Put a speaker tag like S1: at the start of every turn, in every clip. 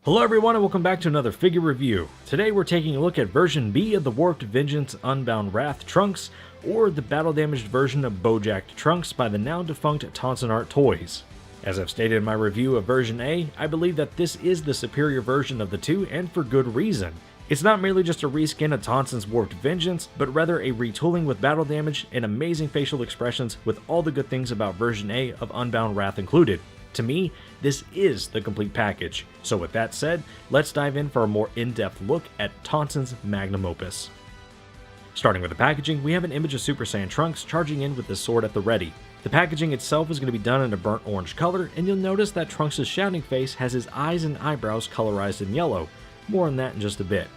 S1: Hello everyone and welcome back to another figure review. Today we're taking a look at version B of the Warped Vengeance Unbound Wrath Trunks, or the battle-damaged version of Bojacked Trunks by the now-defunct Tonsen ArtToys. As I've stated in my review of version A, I believe that this is the superior version of the two, and for good reason. It's not merely just a reskin of Tonsen's Warped Vengeance, but rather a retooling with battle damage and amazing facial expressions with all the good things about version A of Unbound Wrath included. To me, this is the complete package. So with that said, let's dive in for a more in-depth look at Tonsen's Magnum Opus. Starting with the packaging, we have an image of Super Saiyan Trunks charging in with his sword at the ready. The packaging itself is going to be done in a burnt orange color, and you'll notice that Trunks' shouting face has his eyes and eyebrows colorized in yellow. More on that in just a bit.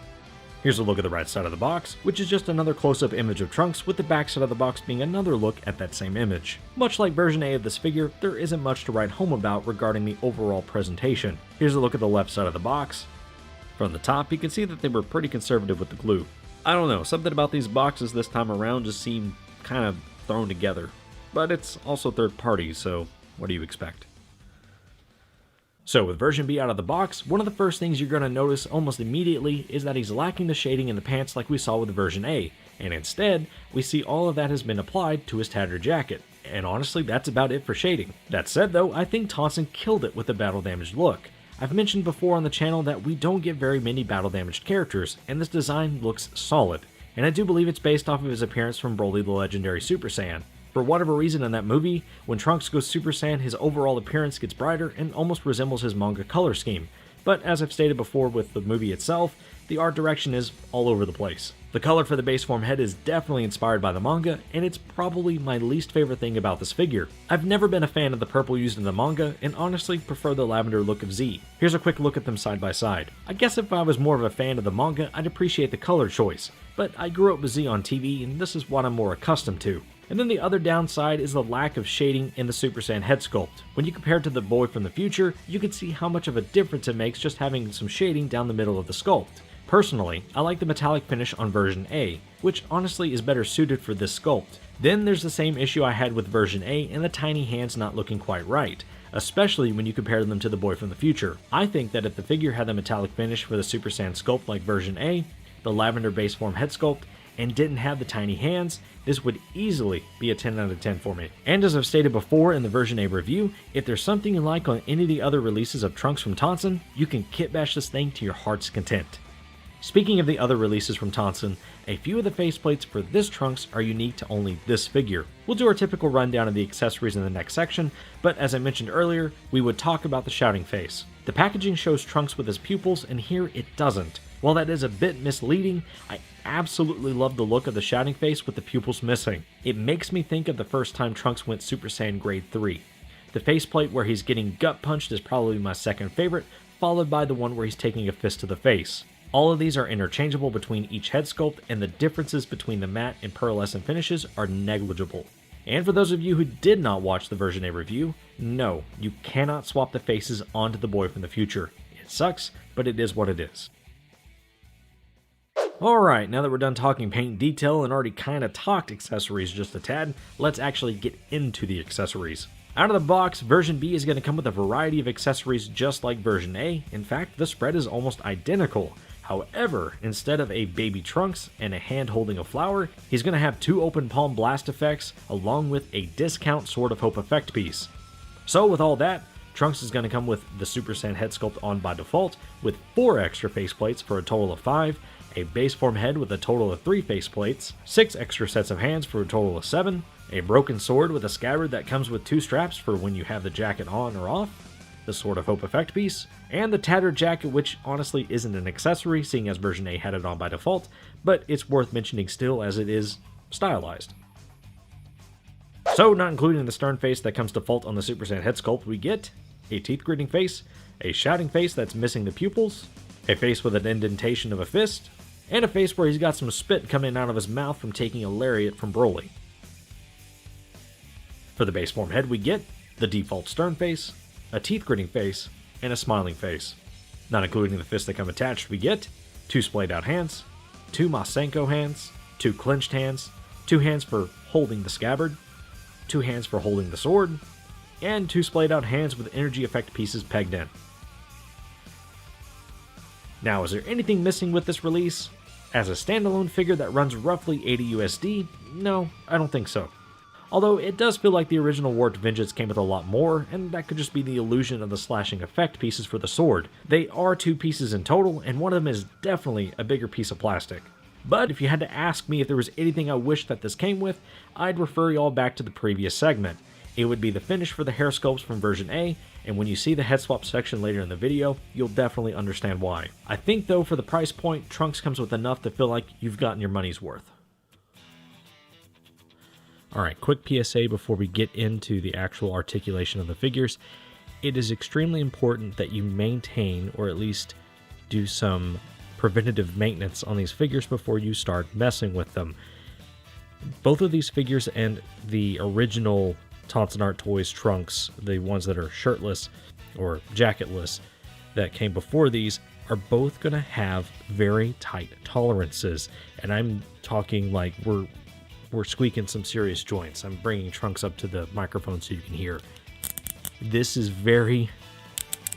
S1: Here's a look at the right side of the box, which is just another close-up image of Trunks, with the back side of the box being another look at that same image. Much like version A of this figure, there isn't much to write home about regarding the overall presentation. Here's a look at the left side of the box. From the top, you can see that they were pretty conservative with the glue. I don't know, something about these boxes this time around just seemed kind of thrown together. But it's also third party, so what do you expect? So with version B out of the box, one of the first things you're going to notice almost immediately is that he's lacking the shading in the pants like we saw with version A, and instead, we see all of that has been applied to his tattered jacket. And honestly, that's about it for shading. That said though, I think Tonsen killed it with the battle damaged look. I've mentioned before on the channel that we don't get very many battle damaged characters, and this design looks solid. And I do believe it's based off of his appearance from Broly the Legendary Super Saiyan. For whatever reason in that movie, when Trunks goes Super Saiyan, his overall appearance gets brighter and almost resembles his manga color scheme. But as I've stated before with the movie itself, the art direction is all over the place. The color for the base form head is definitely inspired by the manga, and it's probably my least favorite thing about this figure. I've never been a fan of the purple used in the manga, and honestly prefer the lavender look of Z. Here's a quick look at them side by side. I guess if I was more of a fan of the manga, I'd appreciate the color choice, but I grew up with Z on TV, and this is what I'm more accustomed to. And then the other downside is the lack of shading in the Super Saiyan head sculpt. When you compare it to the boy from the future, you can see how much of a difference it makes just having some shading down the middle of the sculpt. Personally, I like the metallic finish on version A, which honestly is better suited for this sculpt. Then there's the same issue I had with version A and the tiny hands not looking quite right, especially when you compare them to the boy from the future. I think that if the figure had the metallic finish for the Super Saiyan sculpt like version A, the lavender base form head sculpt, and didn't have the tiny hands, this would easily be a 10 out of 10 for me. And as I've stated before in the version A review, if there's something you like on any of the other releases of Trunks from Tonsen, you can kit bash this thing to your heart's content. Speaking of the other releases from Tonsen, a few of the faceplates for this Trunks are unique to only this figure. We'll do our typical rundown of the accessories in the next section, but as I mentioned earlier, we would talk about the shouting face. The packaging shows Trunks with his pupils, and here it doesn't. While that is a bit misleading, I absolutely love the look of the shouting face with the pupils missing. It makes me think of the first time Trunks went Super Saiyan Grade 3. The faceplate where he's getting gut punched is probably my second favorite, followed by the one where he's taking a fist to the face. All of these are interchangeable between each head sculpt, and the differences between the matte and pearlescent finishes are negligible. And for those of you who did not watch the version A review, no, you cannot swap the faces onto the boy from the future. It sucks, but it is what it is. Alright, now that we're done talking paint detail and already kinda talked accessories just a tad, let's actually get into the accessories. Out of the box, version B is going to come with a variety of accessories just like version A. In fact, the spread is almost identical. However, instead of a baby Trunks and a hand holding a flower, he's going to have two open palm blast effects along with a discount Sword of Hope effect piece. So with all that, Trunks is going to come with the Super Saiyan head sculpt on by default with 4 extra faceplates for a total of 5, a base form head with a total of 3 faceplates, 6 extra sets of hands for a total of 7, a broken sword with a scabbard that comes with 2 straps for when you have the jacket on or off, the Sword of Hope effect piece, and the tattered jacket, which honestly isn't an accessory seeing as version A had it on by default, but it's worth mentioning still as it is stylized. So not including the stern face that comes default on the Super Saiyan head sculpt, we get a teeth gritting face, a shouting face that's missing the pupils, a face with an indentation of a fist, and a face where he's got some spit coming out of his mouth from taking a lariat from Broly. For the base form head we get the default stern face, a teeth gritting face, and a smiling face. Not including the fists that come attached, we get 2 splayed out hands, 2 Masenko hands, 2 clenched hands, 2 hands for holding the scabbard, 2 hands for holding the sword, and 2 splayed out hands with energy effect pieces pegged in. Now, is there anything missing with this release? As a standalone figure that runs roughly 80 USD, no, I don't think so. Although it does feel like the original Warped Vengeance came with a lot more, and that could just be the illusion of the slashing effect pieces for the sword. They are 2 pieces in total, and one of them is definitely a bigger piece of plastic. But if you had to ask me if there was anything I wish that this came with, I'd refer you all back to the previous segment. It would be the finish for the hair sculpts from version A, and when you see the head swap section later in the video, you'll definitely understand why. I think though, for the price point, Trunks comes with enough to feel like you've gotten your money's worth. Alright, quick PSA before we get into the actual articulation of the figures. It is extremely important that you maintain, or at least do some preventative maintenance on these figures before you start messing with them. Both of these figures and the original Tonsen ArtToys Trunks, the ones that are shirtless or jacketless that came before these, are both going to have very tight tolerances. And I'm talking like we're squeaking some serious joints. I'm bringing Trunks up to the microphone so you can hear. This is very,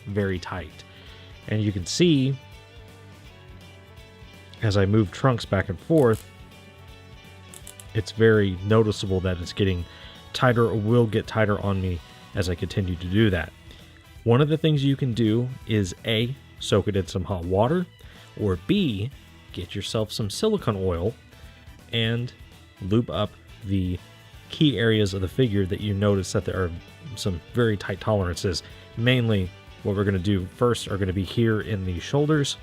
S1: very tight. And you can see, as I move Trunks back and forth, it's very noticeable that it's getting tighter, or will get tighter on me as I continue to do that. One of the things you can do is A, soak it in some hot water, or B, get yourself some silicone oil and lube up the key areas of the figure that you notice that there are some very tight tolerances. Mainly what we're going to do first are going to be here in the shoulders,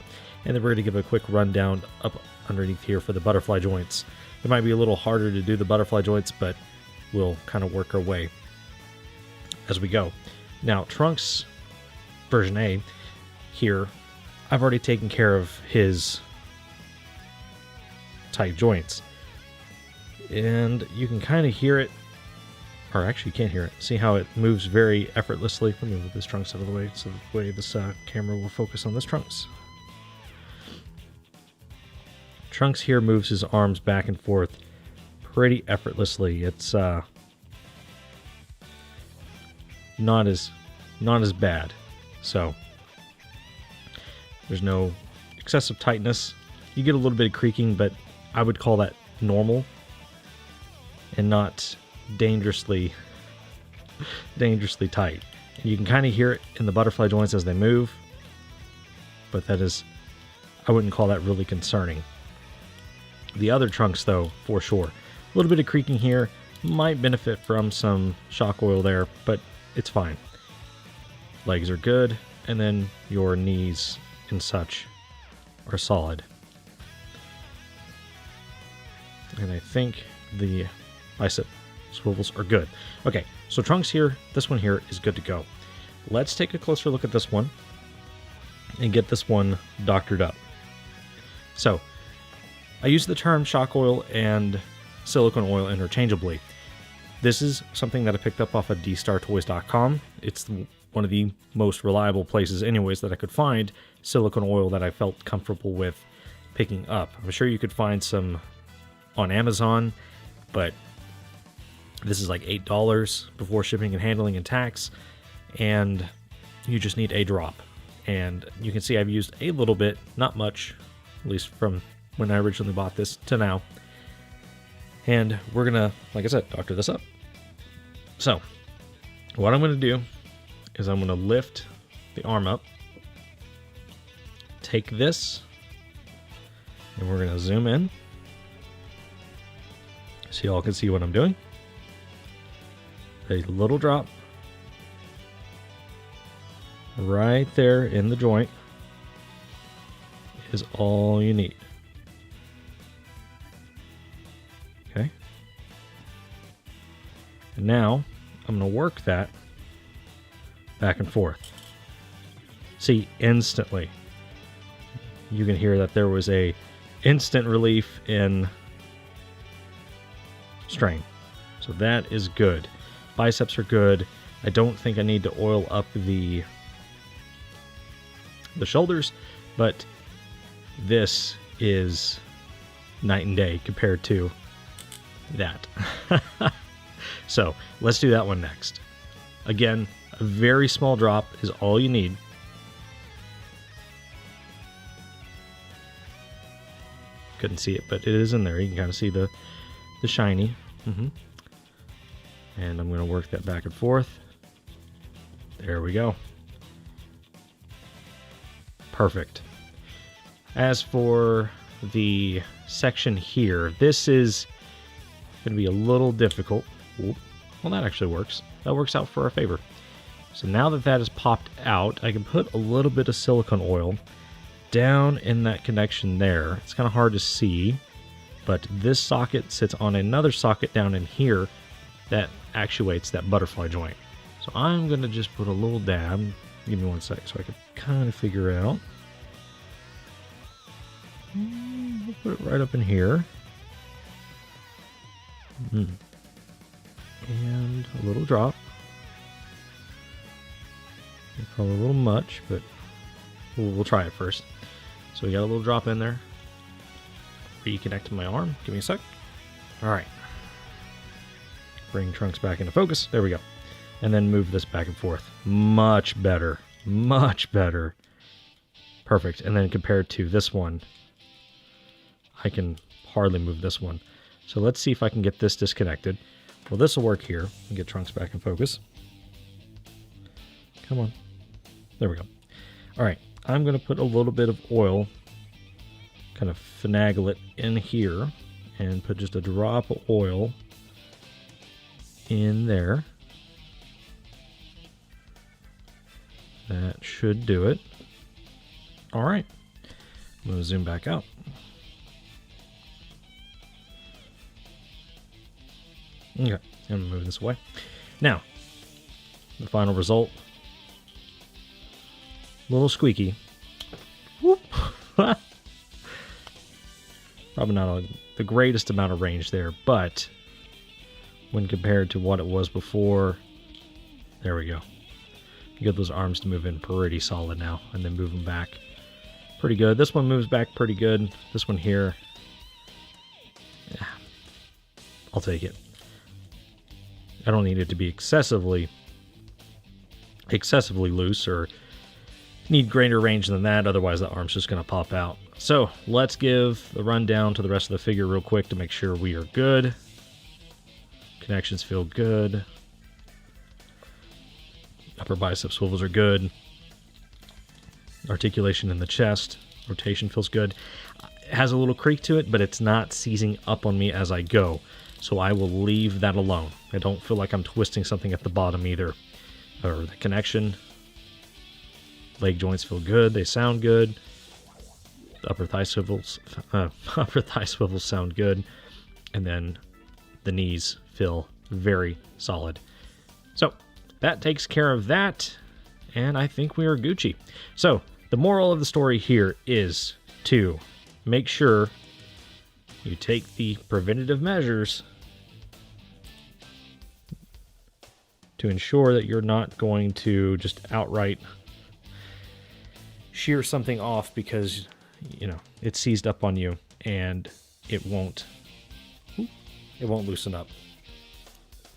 S1: and then we're going to give a quick rundown up underneath here for the butterfly joints. It might be a little harder to do the butterfly joints, but we'll kind of work our way as we go. Now, Trunks version A here, I've already taken care of his tight joints. And you can kind of hear it, or actually you can't hear it. See how it moves very effortlessly? Let me move this Trunks out of the way so the way this camera will focus on this Trunks. Trunks here moves his arms back and forth pretty effortlessly. It's not as bad. So there's no excessive tightness. You get a little bit of creaking, but I would call that normal and not dangerously tight. You can kind of hear it in the butterfly joints as they move, but that is, I wouldn't call that really concerning. The other Trunks though, for sure, a little bit of creaking here, might benefit from some shock oil there, but it's fine. Legs are good, and then your knees and such are solid. And I think the bicep swivels are good. Okay, so Trunks here, this one here is good to go. Let's take a closer look at this one and get this one doctored up. So, I use the term shock oil and silicone oil interchangeably. This is something that I picked up off of dstartoys.com. It's one of the most reliable places anyways that I could find silicone oil that I felt comfortable with picking up. I'm sure you could find some on Amazon, but this is like $8 before shipping and handling and tax, and you just need a drop. And you can see I've used a little bit, not much, at least from when I originally bought this to now. And we're gonna, like I said, doctor this up. So, what I'm gonna do is I'm gonna lift the arm up, take this, and we're gonna zoom in so y'all can see what I'm doing. A little drop right there in the joint is all you need. Okay. And now I'm going to work that back and forth. See, instantly you can hear that there was a instant relief in strain. So that is good. Biceps are good. I don't think I need to oil up the shoulders, but this is night and day compared to that. So let's do that one next. Again, a very small drop is all you need. couldn't see it, but it is in there. You can kind of see the shiny. And I'm going to work that back and forth. There we go. Perfect. As for the section here, this is going to be a little difficult. Well, that actually works. That works out for our favor. So now that that is popped out, I can put a little bit of silicone oil down in that connection there. It's kind of hard to see, but this socket sits on another socket down in here that actuates that butterfly joint. So I'm going to just put a little dab. Give me 1 sec so I can kind of figure out. We'll put it right up in here. And a little drop. Probably a little much, but we'll try it first. So we got a little drop in there. Reconnect to my arm. Give me a sec. All right. Bring Trunks back into focus. There we go. And then move this back and forth. Much better. Much better. Perfect. And then compared to this one, I can hardly move this one. So let's see if I can get this disconnected. Well, this will work here. And get Trunks back in focus. Come on. There we go. All right. I'm going to put a little bit of oil, kind of finagle it in here, and put just a drop of oil in there. That should do it. All right. I'm going to zoom back out. Okay. I'm moving this away. Now, the final result. A little squeaky. Whoop. Probably not the greatest amount of range there, but when compared to what it was before, there we go. You get those arms to move in pretty solid now, and then move them back pretty good. This one moves back pretty good. This one here, yeah, I'll take it. I don't need it to be excessively loose or need greater range than that, otherwise the arm's just going to pop out. So let's give the rundown to the rest of the figure real quick to make sure we are good. Connections feel good. Upper bicep swivels are good. Articulation in the chest. Rotation feels good. It has a little creak to it, but it's not seizing up on me as I go. So I will leave that alone. I don't feel like I'm twisting something at the bottom either. Or the connection. Leg joints feel good. They sound good. The upper thigh swivels sound good. And then the knees feel very solid. So that takes care of that. And I think we are Gucci. So the moral of the story here is to make sure you take the preventative measures to ensure that you're not going to just outright shear something off because, you know, it's seized up on you and it won't loosen up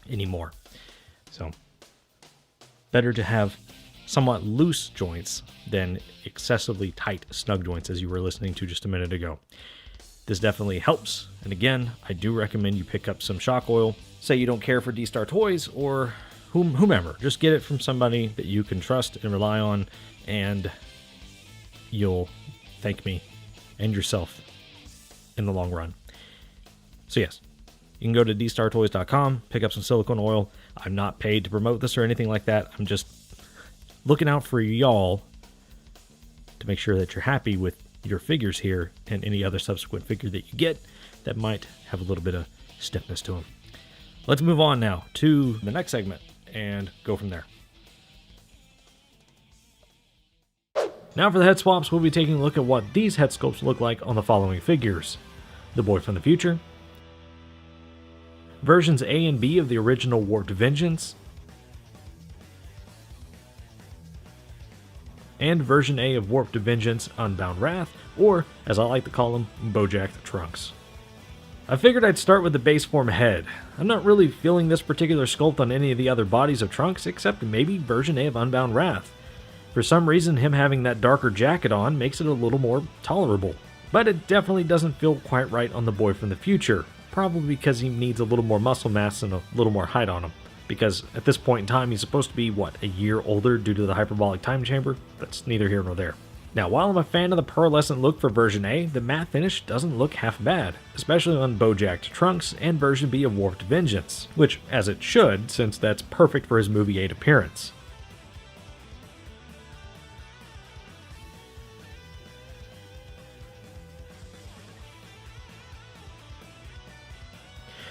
S1: anymore. So better to have somewhat loose joints than excessively tight snug joints, as you were listening to just a minute ago. This definitely helps, and again, I do recommend you pick up some shock oil. Say you don't care for D-Star Toys or whomever, just get it from somebody that you can trust and rely on, and you'll thank me and yourself in the long run. So yes, you can go to dstartoys.com, pick up some silicone oil. I'm not paid to promote this or anything like that. I'm just looking out for y'all to make sure that you're happy with your figures here and any other subsequent figure that you get that might have a little bit of stiffness to them. Let's move on now to the next segment and go from there. Now for the head swaps, we'll be taking a look at what these head sculpts look like on the following figures. The Boy from the Future, versions A and B of the original Warped Vengeance, and version A of Warped Vengeance Unbound Wrath, or as I like to call them, Bojacked Trunks. I figured I'd start with the base form head. I'm not really feeling this particular sculpt on any of the other bodies of Trunks, except maybe version A of Unbound Wrath. For some reason, him having that darker jacket on makes it a little more tolerable. but it definitely doesn't feel quite right on the boy from the future, probably because he needs a little more muscle mass and a little more height on him. Because at this point in time, he's supposed to be, what, a year older due to the hyperbolic time chamber? That's neither here nor there. Now, while I'm a fan of the pearlescent look for version A, the matte finish doesn't look half bad, especially on Bojacked Trunks and version B of Warped Vengeance, which, as it should, since that's perfect for his movie 8 appearance.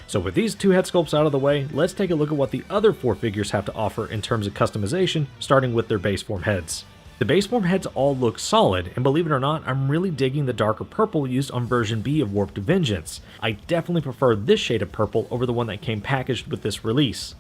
S1: So with these two head sculpts out of the way, let's take a look at what the other 4 figures have to offer in terms of customization, starting with their base form heads. The base form heads all look solid, and believe it or not, I'm really digging the darker purple used on version B of Warped Vengeance. I definitely prefer this shade of purple over the one that came packaged with this release.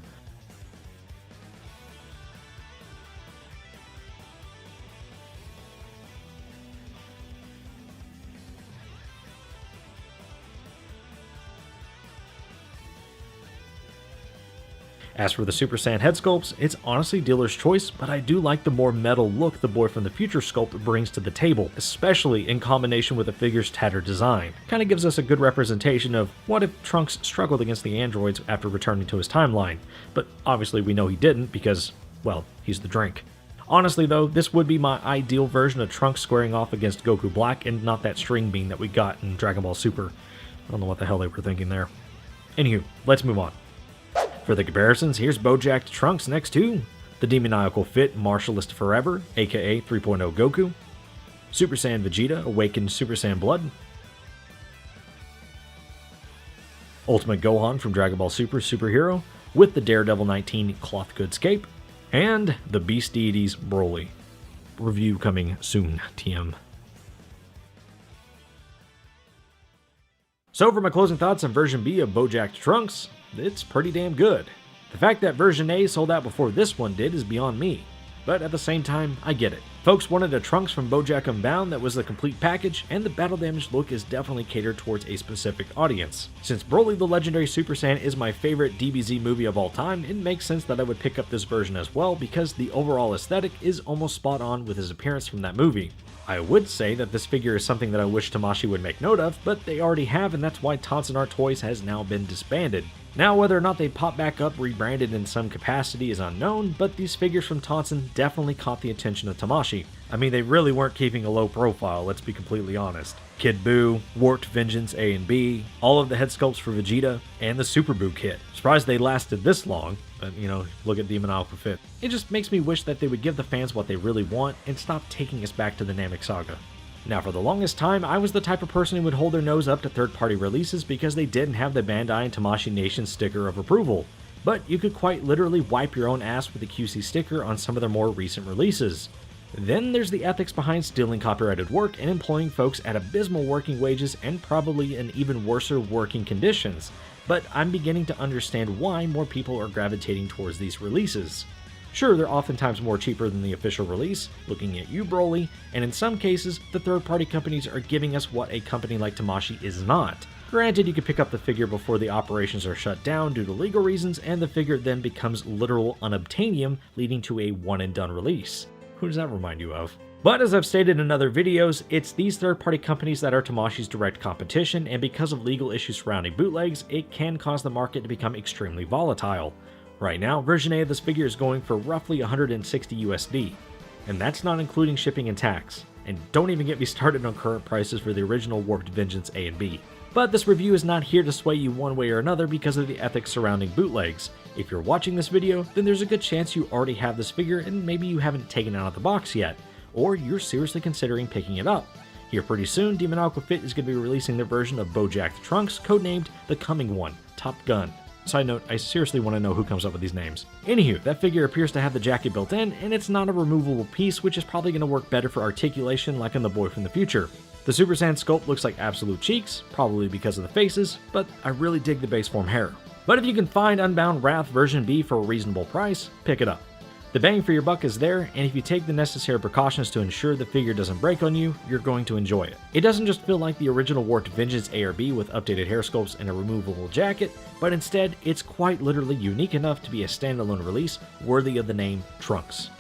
S1: As for the Super Saiyan head sculpts, it's honestly dealer's choice, but I do like the more metal look the Boy from the Future sculpt brings to the table, especially in combination with the figure's tattered design. Kinda gives us a good representation of what if Trunks struggled against the androids after returning to his timeline, but obviously we know he didn't because, well, he's the drink. Honestly though, this would be my ideal version of Trunks squaring off against Goku Black and not that string beam that we got in Dragon Ball Super. I don't know what the hell they were thinking there. Anywho, let's move on. For the comparisons, here's Bojacked Trunks next to the Demoniacal Fit Martialist Forever, aka 3.0 Goku, Super Saiyan Vegeta Awakened Super Saiyan Blood, Ultimate Gohan from Dragon Ball Super Superhero with the Daredevil 19 Cloth Goods Cape, and the Beast Deities Broly. Review coming soon, TM. So for my closing thoughts on version B of Bojacked Trunks, it's pretty damn good. The fact that version A sold out before this one did is beyond me, but at the same time, I get it. Folks wanted a Trunks from Bojack Unbound that was the complete package, and the battle damaged look is definitely catered towards a specific audience. Since Broly the Legendary Super Saiyan is my favorite DBZ movie of all time, it makes sense that I would pick up this version as well because the overall aesthetic is almost spot on with his appearance from that movie. I would say that this figure is something that I wish Tamashii would make note of, but they already have, and that's why Tonsen ArtToys has now been disbanded. Now, whether or not they pop back up rebranded in some capacity is unknown, but these figures from Tonsen definitely caught the attention of Tamashii. I mean, they really weren't keeping a low profile, let's be completely honest. Kid Buu, Warped Vengeance A and B, all of the head sculpts for Vegeta, and the Super Buu kit. Surprised they lasted this long, but you know, look at Demoniacal Fit. It just makes me wish that they would give the fans what they really want and stop taking us back to the Namek Saga. Now, for the longest time, I was the type of person who would hold their nose up to third-party releases because they didn't have the Bandai and Tamashii Nation sticker of approval. But you could quite literally wipe your own ass with a QC sticker on some of their more recent releases. Then there's the ethics behind stealing copyrighted work and employing folks at abysmal working wages and probably in even worser working conditions. But I'm beginning to understand why more people are gravitating towards these releases. Sure, they're oftentimes more cheaper than the official release, looking at you Broly, and in some cases, the third-party companies are giving us what a company like Tamashii is not. Granted, you could pick up the figure before the operations are shut down due to legal reasons, and the figure then becomes literal unobtainium, leading to a one-and-done release. Who does that remind you of? But as I've stated in other videos, it's these third-party companies that are Tamashii's direct competition, and because of legal issues surrounding bootlegs, it can cause the market to become extremely volatile. Right now, version A of this figure is going for roughly 160 USD, and that's not including shipping and tax. And don't even get me started on current prices for the original Warped Vengeance A and B. But this review is not here to sway you one way or another because of the ethics surrounding bootlegs. If you're watching this video, then there's a good chance you already have this figure and maybe you haven't taken it out of the box yet, or you're seriously considering picking it up. Here pretty soon, Demoniacal Fit is going to be releasing their version of Bojacked Trunks, codenamed The Coming One, Top Gun. Side note, I seriously want to know who comes up with these names. Anywho, that figure appears to have the jacket built in, and it's not a removable piece, which is probably going to work better for articulation like in the Boy from the Future. The Super Saiyan sculpt looks like absolute cheeks, probably because of the faces, but I really dig the base form hair. But if you can find Unbound Wrath version B for a reasonable price, pick it up. The bang for your buck is there, and if you take the necessary precautions to ensure the figure doesn't break on you, you're going to enjoy it. It doesn't just feel like the original Warped Vengeance A or B with updated hair sculpts and a removable jacket, but instead, it's quite literally unique enough to be a standalone release worthy of the name Trunks.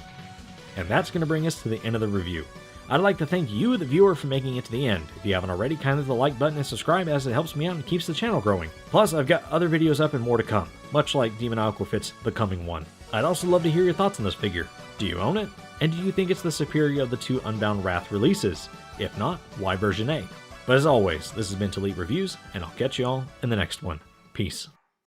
S1: And that's going to bring us to the end of the review. I'd like to thank you, the viewer, for making it to the end. If you haven't already, kindly hit the like button and subscribe, as it helps me out and keeps the channel growing. Plus, I've got other videos up and more to come, much like Demon Aquafit's The Coming One. I'd also love to hear your thoughts on this figure. Do you own it? And do you think it's the superior of the two Unbound Wrath releases? If not, why version A? But as always, this has been Elite Reviews, and I'll catch you all in the next one. Peace.